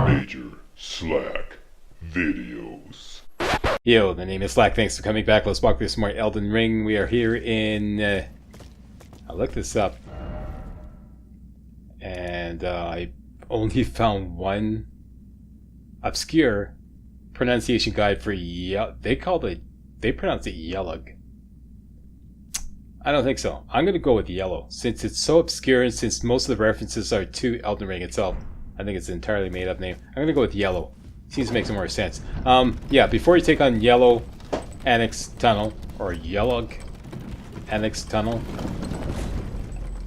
Major Slack Videos. Yo, the name is Slack. Thanks for coming back. Let's walk through some more Elden Ring. We are here in... I looked this up. And I only found one obscure pronunciation guide for they pronounce it Yellug. I don't think so. I'm going to go with yellow. Since it's so obscure and since most of the references are to Elden Ring itself, I think it's an entirely made up name. I'm going to go with yellow. Seems to make some more sense. Yeah, before you take on Yellow Annex Tunnel, or Yellug Annex Tunnel,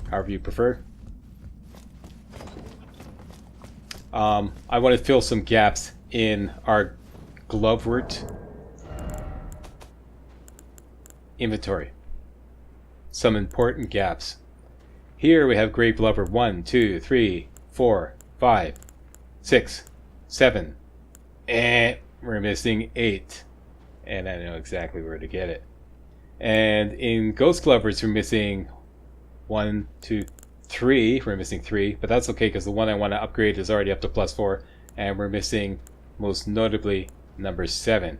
however you prefer, I want to fill some gaps in our Glovewort inventory. Some important gaps. Here we have Great Glover 1, 2, 3, 4, 5, 6, 7. And we're missing 8. And I know exactly where to get it. And in Ghost Glovers we're missing 1, 2, 3. We're missing 3, but that's okay because the one I want to upgrade is already up to +4. And we're missing, most notably, number 7.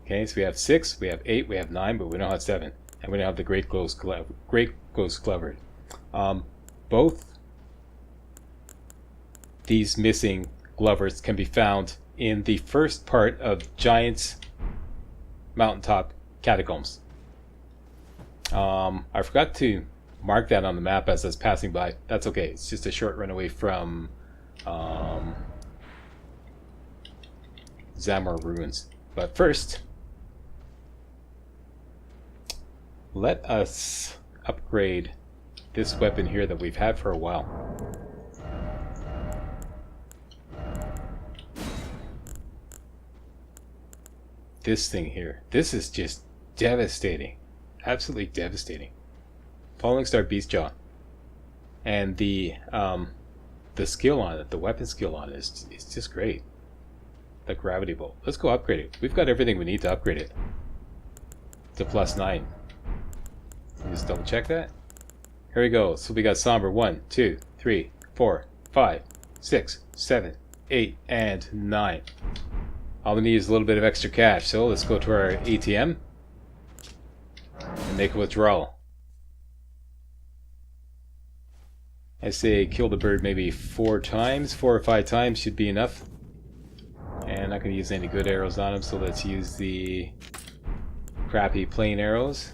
Okay, so we have 6, we have 8, we have 9, but we don't have 7. And we don't have the Great Ghost Glover. Both these missing Glovers can be found in the first part of Giant's Mountaintop Catacombs. I forgot to mark that on the map as I was passing by. That's okay. It's just a short run away from Zamor Ruins. But first, let us upgrade this weapon here that we've had for a while. This thing here. This is just devastating. Absolutely devastating. Falling Star Beastjaw. And the skill on it, the weapon skill on it is just great. The gravity bolt. Let's go upgrade it. We've got everything we need to upgrade it to +9. Just double check that. Here we go. So we got Somber 1, 2, 3, 4, 5, 6, 7, 8, and 9. All we need is a little bit of extra cash. So let's go to our ATM and make a withdrawal. I say kill the bird maybe 4 times. 4 or 5 times should be enough. And not going to use any good arrows on him, so let's use the crappy plain arrows.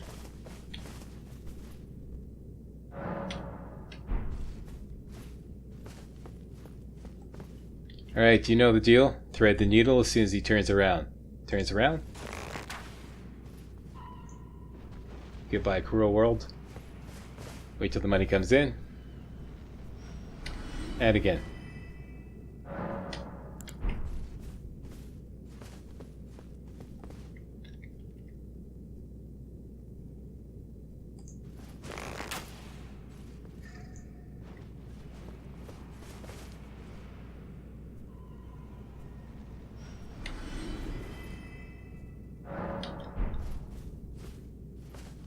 Alright, you know the deal. Thread the needle as soon as he turns around. Turns around. Goodbye, cruel world. Wait till the money comes in. And again.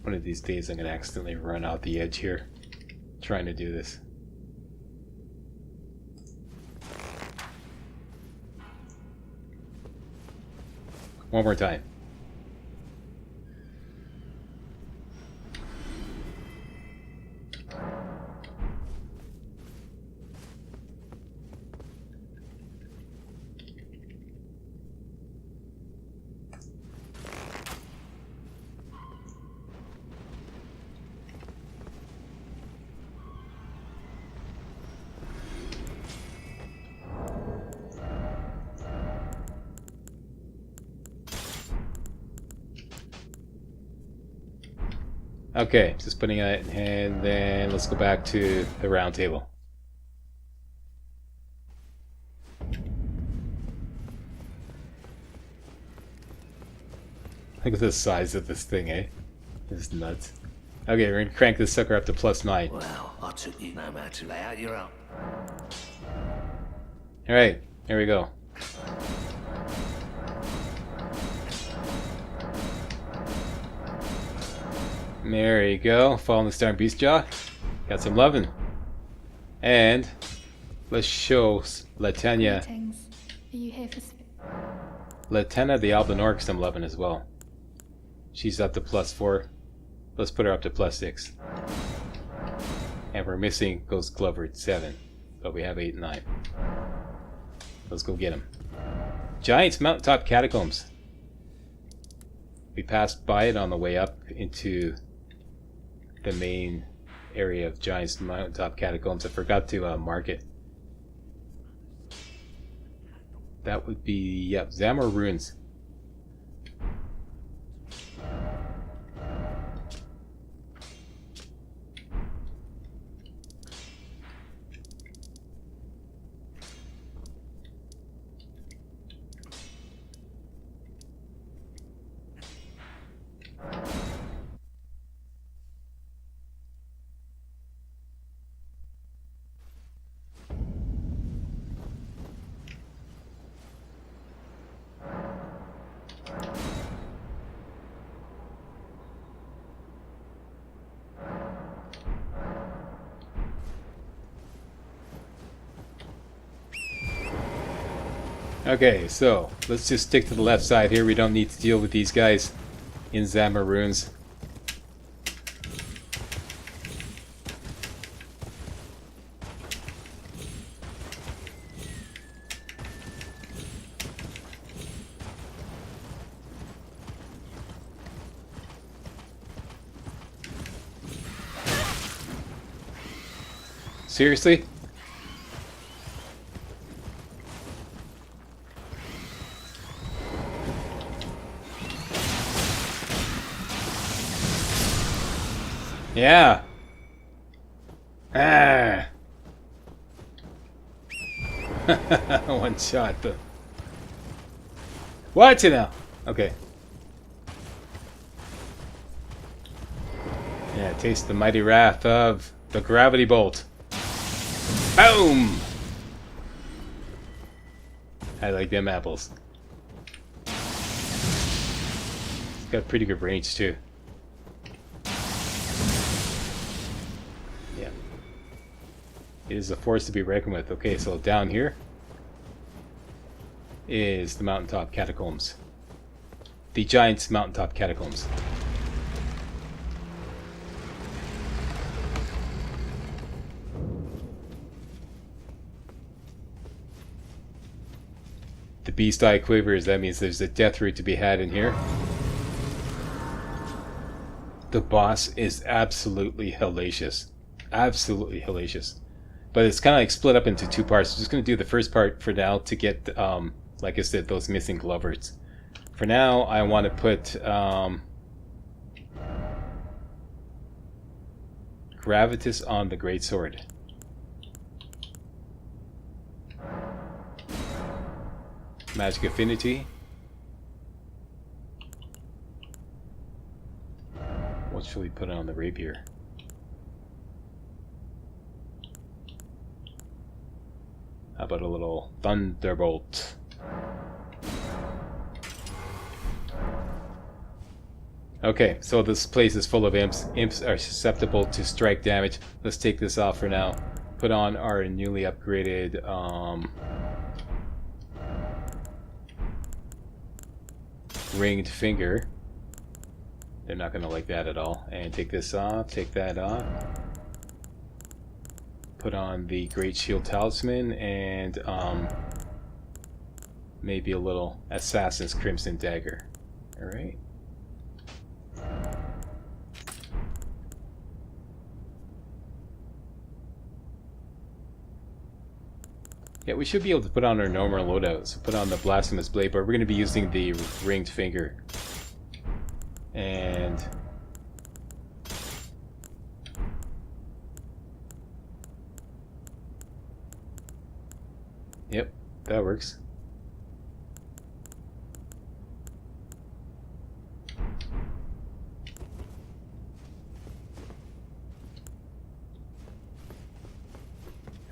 One of these days I'm going to accidentally run out the edge here trying to do this. One more time. Okay, just putting it, and then let's go back to the round table. Look at the size of this thing, eh? It's nuts. Okay, we're gonna crank this sucker up to +9. Well, I took you no matter to lay out your own. Alright, here we go. There you go. Falling Star Beastjaw. Got some lovin'. And let's show Latanya Greetings. Are you here for... Latenna the Albinorix I'm loving as well. She's up to +4. Let's put her up to +6. And we're missing Ghost Glover at 7. But we have 8 and 9. Let's go get him. Giant's Mountaintop Catacombs. We passed by it on the way up into the main area of Giant's Mountaintop Catacombs. I forgot to mark it. That would be, yep, Zamor Ruins. Okay, so let's just stick to the left side here. We don't need to deal with these guys in Zamor Ruins. Seriously? Yeah. Ah. One shot. What now? Okay. Yeah, taste the mighty wrath of the gravity bolt. Boom! I like them apples. It's got pretty good range too. Yeah. It is a force to be reckoned with. Okay, so down here is the Mountaintop Catacombs. The Giant's Mountaintop Catacombs. The beast eye quivers, that means there's a death route to be had in here. The boss is absolutely hellacious. Absolutely hellacious. But it's kind of like split up into two parts. I'm just going to do the first part for now to get, like I said, those missing glovers. For now, I want to put Gravitas on the Greatsword. Magic Affinity. What should we put on the rapier? How about a little Thunderbolt? Okay, so this place is full of imps. Imps are susceptible to strike damage. Let's take this off for now. Put on our newly upgraded ringed finger. They're not going to like that at all. And take this off, take that off. Put on the Great Shield Talisman and maybe a little Assassin's Crimson Dagger. Alright. Yeah, we should be able to put on our normal loadout. So put on the Blasphemous Blade, but we're going to be using the ringed finger. And yep, that works.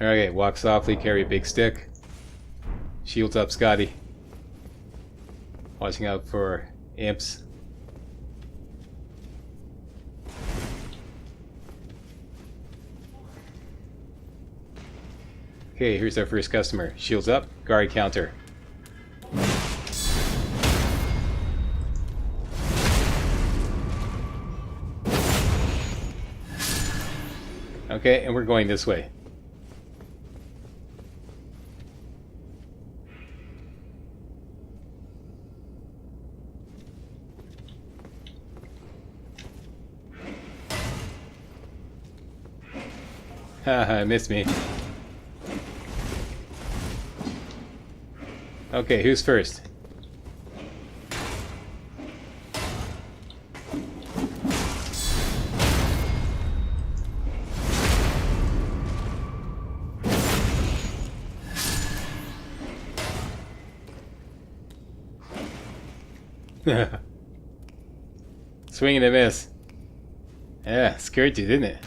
Okay, walk softly, carry a big stick. Shields up, Scotty. Watching out for imps. Okay, here's our first customer. Shields up, guard counter. Okay, and we're going this way. Haha, missed me. Okay, who's first? Swing and a miss. Yeah, scared you, didn't it?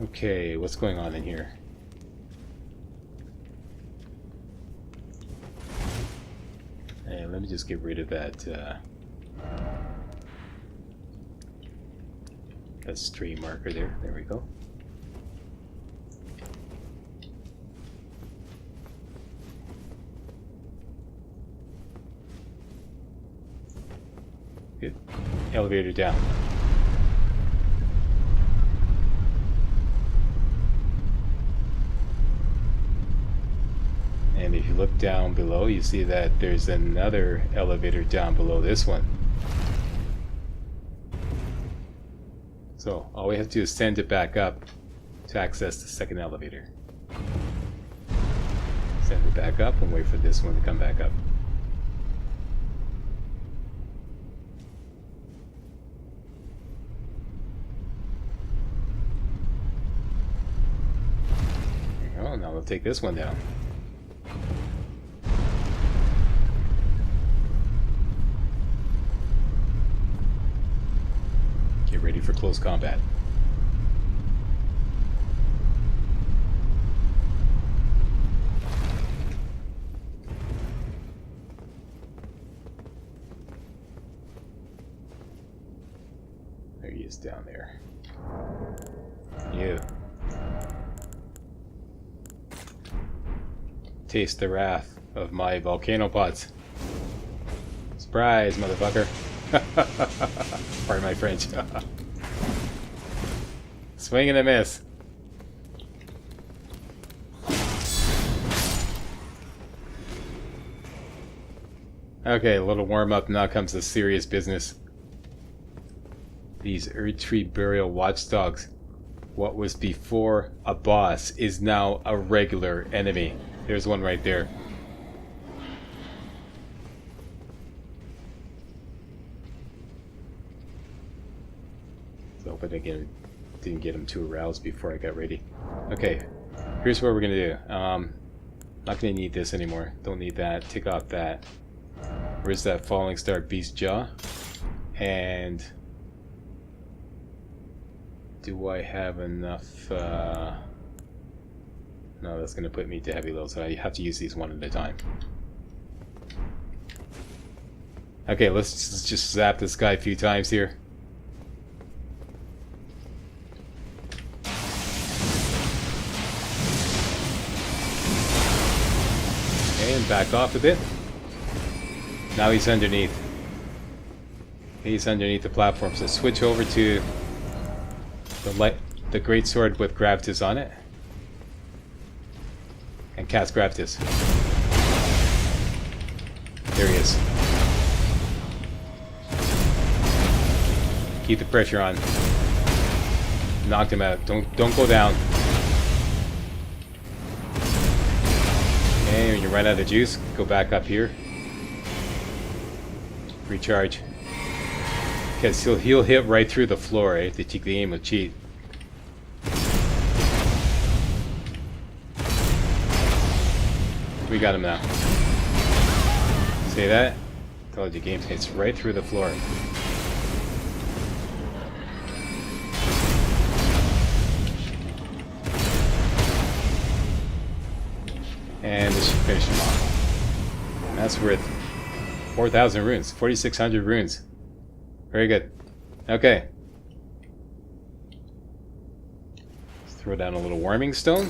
Okay, what's going on in here? Hey, let me just get rid of that stray marker there. There we go. Good. Elevator down. And if you look down below, you see that there's another elevator down below this one. So all we have to do is send it back up to access the second elevator. Send it back up and wait for this one to come back up. There you go. Now we'll take this one down. Get ready for close combat. There he is down there. You. Taste the wrath of my volcano pots. Surprise, motherfucker. Pardon my French. Swing and a miss. Okay, a little warm up. Now comes the serious business. These Erdtree burial watchdogs. What was before a boss is now a regular enemy. There's one right there. But again, didn't get him too aroused before I got ready. Okay, here's what we're gonna do. Not gonna need this anymore. Don't need that. Take off that. Where's that falling star beast jaw? And do I have enough? No, that's gonna put me to heavy load, so I have to use these one at a time. Okay, let's just zap this guy a few times here. And back off a bit. Now he's underneath. He's underneath the platform, so switch over to the great sword with Gravitas on it. And cast Gravitas. There he is. Keep the pressure on. Knocked him out. Don't go down. Okay, when you run out of juice, go back up here. Recharge. Because he'll hit right through the floor, eh? The aim will cheat. We got him now. See that? Told you, game hits right through the floor. And this should finish him off. And that's worth 4,000 runes. 4,600 runes. Very good. Okay. Let's throw down a little warming stone.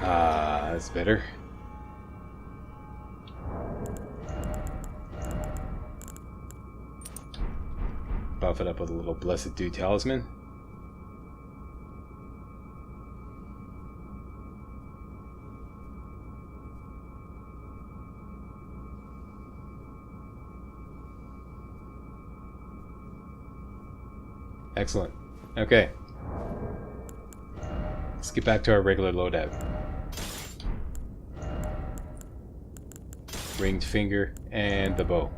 Ah, that's better. buff it up with a little Blessed Dew Talisman. Excellent. Okay. Let's get back to our regular loadout. Ringed finger and the bow.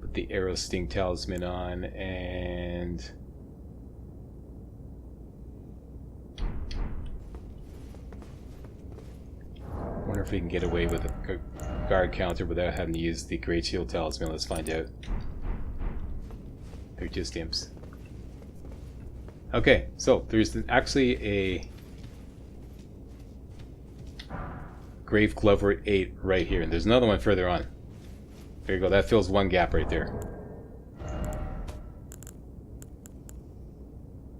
Put the arrow sting talisman on and wonder if we can get away with a guard counter without having to use the Great Shield Talisman. Let's find out. They're just imps. Okay, so there's actually a Grave Glover at 8 right here, and there's another one further on. There you go, that fills one gap right there.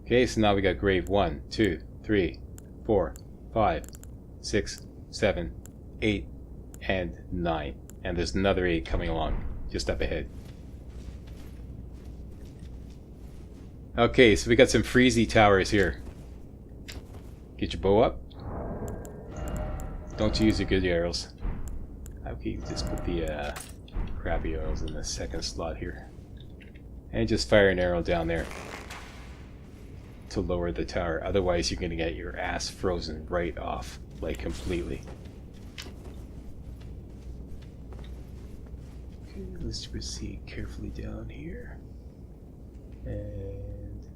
Okay, so now we got Grave 1, 2, 3, 4, 5, 6, 7, 8, and 9. And there's another 8 coming along, just up ahead. Okay, so we got some freezy towers here. Get your bow up. Don't use your good arrows. Okay, just put the crappy arrows in the second slot here. And just fire an arrow down there to lower the tower. Otherwise, you're going to get your ass frozen right off, like completely. Okay, let's proceed carefully down here. And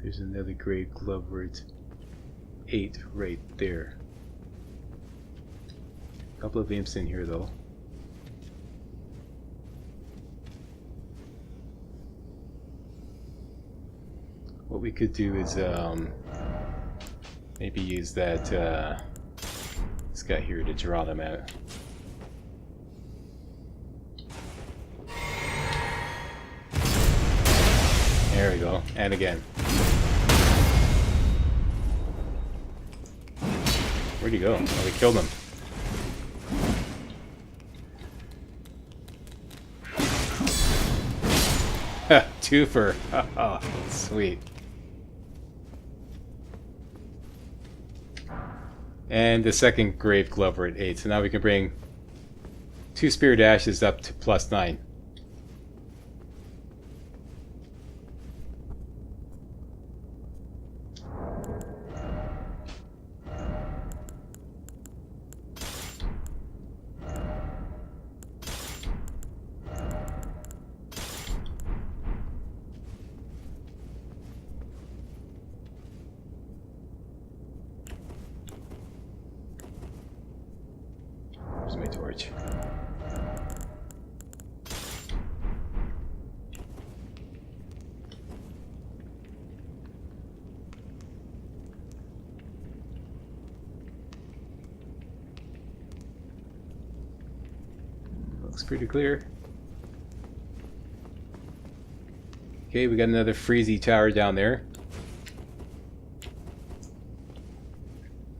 there's another Grave Glover at 8 right there. A couple of imps in here though. What we could do is maybe use that this guy here to draw them out. There we go, and again. Where'd he go? Oh, we killed him. Twofer. Oh, sweet. And the second Grave Glover at 8. So now we can bring 2 Spirit Ashes up to +9. Where's my torch? Looks pretty clear. Okay, we got another freezy tower down there.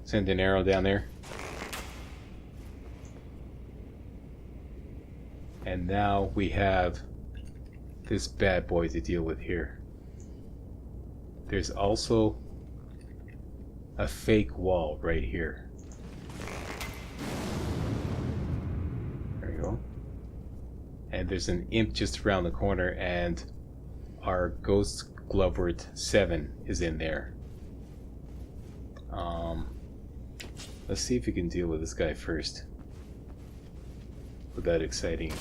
Send an arrow down there. And now we have this bad boy to deal with here. There's also a fake wall right here. There you go. And there's an imp just around the corner, and our Ghost Glover 7 is in there. Let's see if we can deal with this guy first without exciting.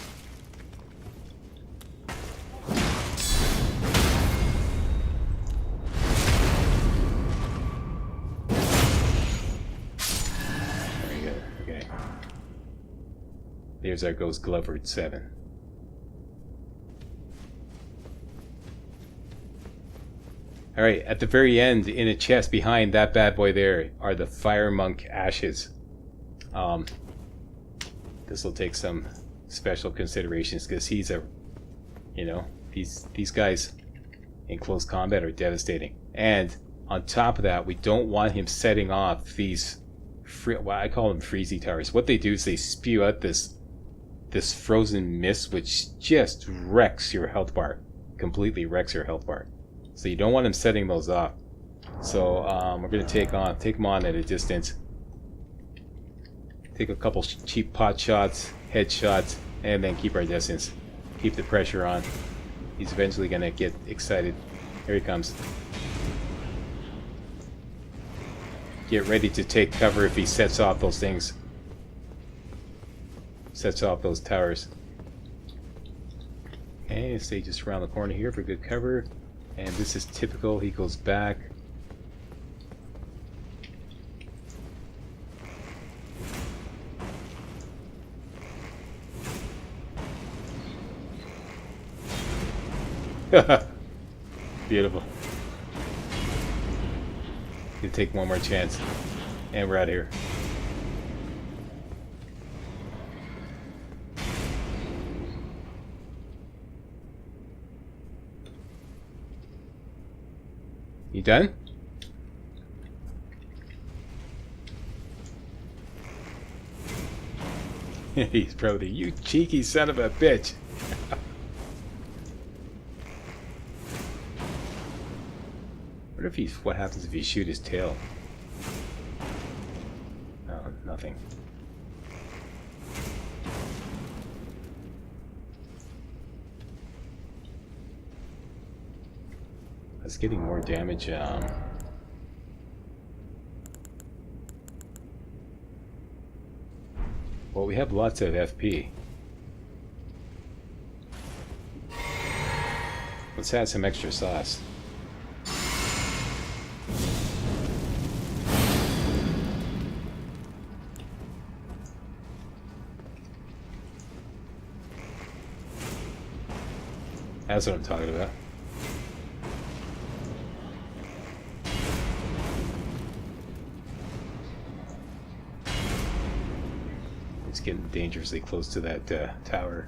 There we go. Okay. There's our Ghost Glover 7. Alright, at the very end, in a chest behind that bad boy there, are the Fire Monk Ashes. This will take some special considerations, because he's a, you know, these guys in close combat are devastating. And on top of that, we don't want him setting off these well, I call them freezy towers. What they do is they spew out this frozen mist, which just wrecks your health bar, completely wrecks your health bar. So you don't want them setting those off. So we're gonna take them on at a distance. Take a couple cheap pot shots, head shots, and then keep our distance. Keep the pressure on. He's eventually gonna get excited. Here he comes. Get ready to take cover if he sets off those things. Sets off those towers. Okay, stay just around the corner here for good cover. And this is typical. He goes back. Beautiful. Gonna take one more chance. And we're out of here. You done? He's probably, you cheeky son of a bitch. What if he's, what happens if you shoot his tail? Oh, nothing. That's getting more damage. Well, we have lots of FP. Let's add some extra sauce. That's what I'm talking about. It's getting dangerously close to that tower.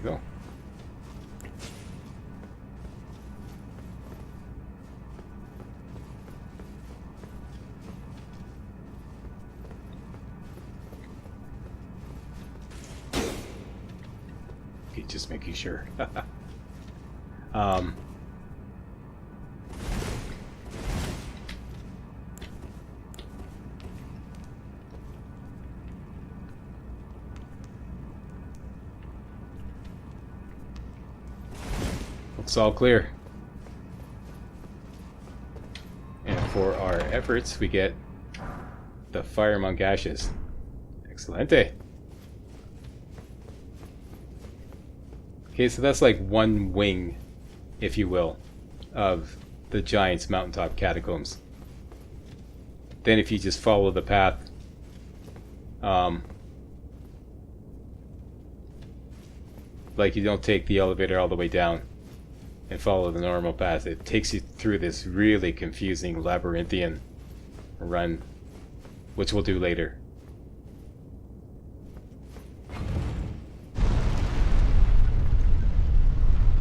Go. Okay, just making sure. Looks all clear. And for our efforts, we get the Fire Monk Ashes. Excelente. Okay, so that's like one wing, if you will, of the Giant's Mountaintop Catacombs. Then if you just follow the path, like you don't take the elevator all the way down and follow the normal path, it takes you through this really confusing labyrinthian run, which we'll do later.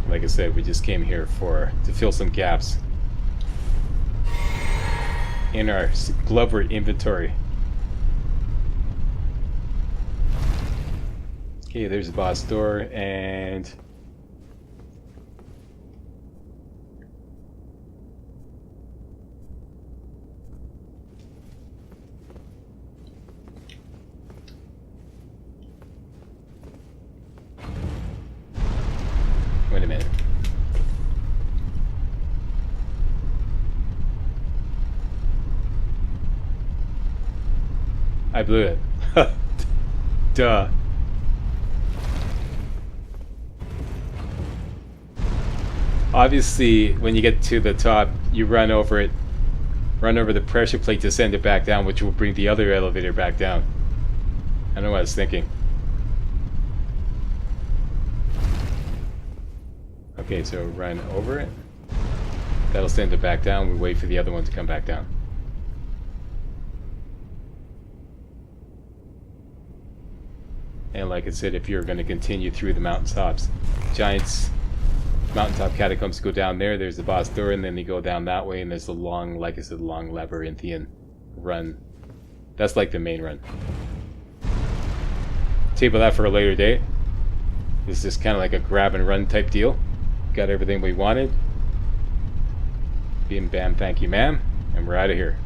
Like I said, we just came here to fill some gaps in our Glover inventory. Okay, there's the boss door, and wait a minute. I blew it. Duh. Obviously, when you get to the top, you run over it, run over the pressure plate to send it back down, which will bring the other elevator back down. I don't know what I was thinking. Okay, so run over it. That'll send it back down. We wait for the other one to come back down. And like I said, if you're going to continue through the mountaintops, Giants Mountaintop Catacombs go down there, there's the boss door, and then you go down that way, and there's the long, like I said, long labyrinthian run. That's like the main run. Table that for a later date. This is just kind of like a grab and run type deal. Got everything we wanted. Bim bam, thank you ma'am. And we're out of here.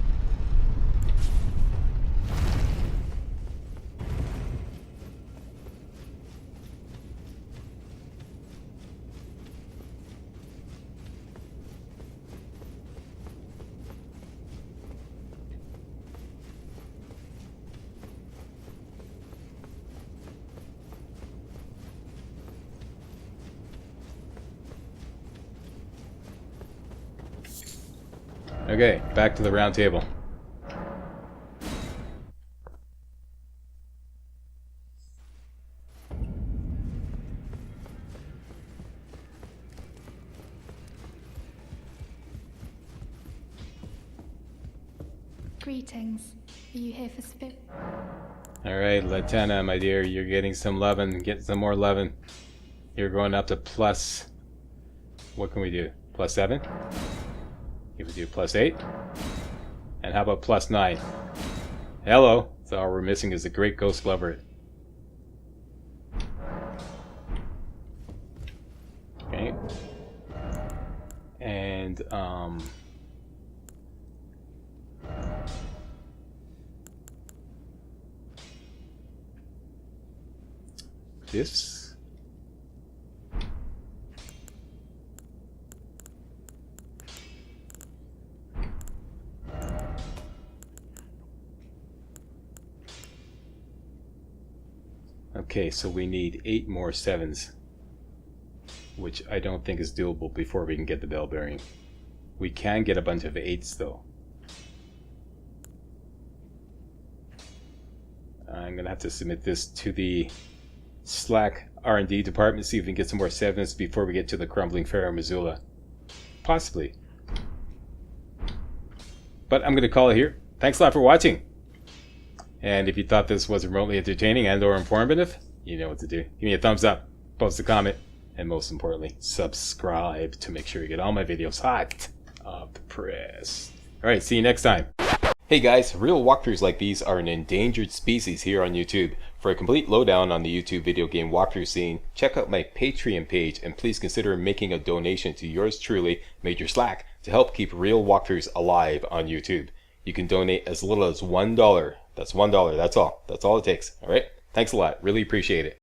Okay, back to the round table. Greetings. Are you here for spit? Alright, Latana, my dear, you're getting some lovin'. Get some more lovin'. You're going up to plus... What can we do? Plus 7? If we do plus 8? And how about plus 9? Hello! So all we're missing is the Great Ghost Lover. Okay. And, this... Okay, so we need 8 more 7s, which I don't think is doable before we can get the bell bearing. We can get a bunch of 8s though. I'm gonna have to submit this to the Slack R&D department, see if we can get some more 7s before we get to the crumbling Pharaoh Missoula. Possibly. But I'm gonna call it here. Thanks a lot for watching. And if you thought this was remotely entertaining and or informative, you know what to do. Give me a thumbs up, post a comment, and most importantly, subscribe to make sure you get all my videos hot off the press. Alright, see you next time. Hey guys, real walkthroughs like these are an endangered species here on YouTube. For a complete lowdown on the YouTube video game walkthrough scene, check out my Patreon page and please consider making a donation to yours truly, Major Slack, to help keep real walkthroughs alive on YouTube. You can donate as little as $1. That's $1. That's all. That's all it takes. All right. Thanks a lot. Really appreciate it.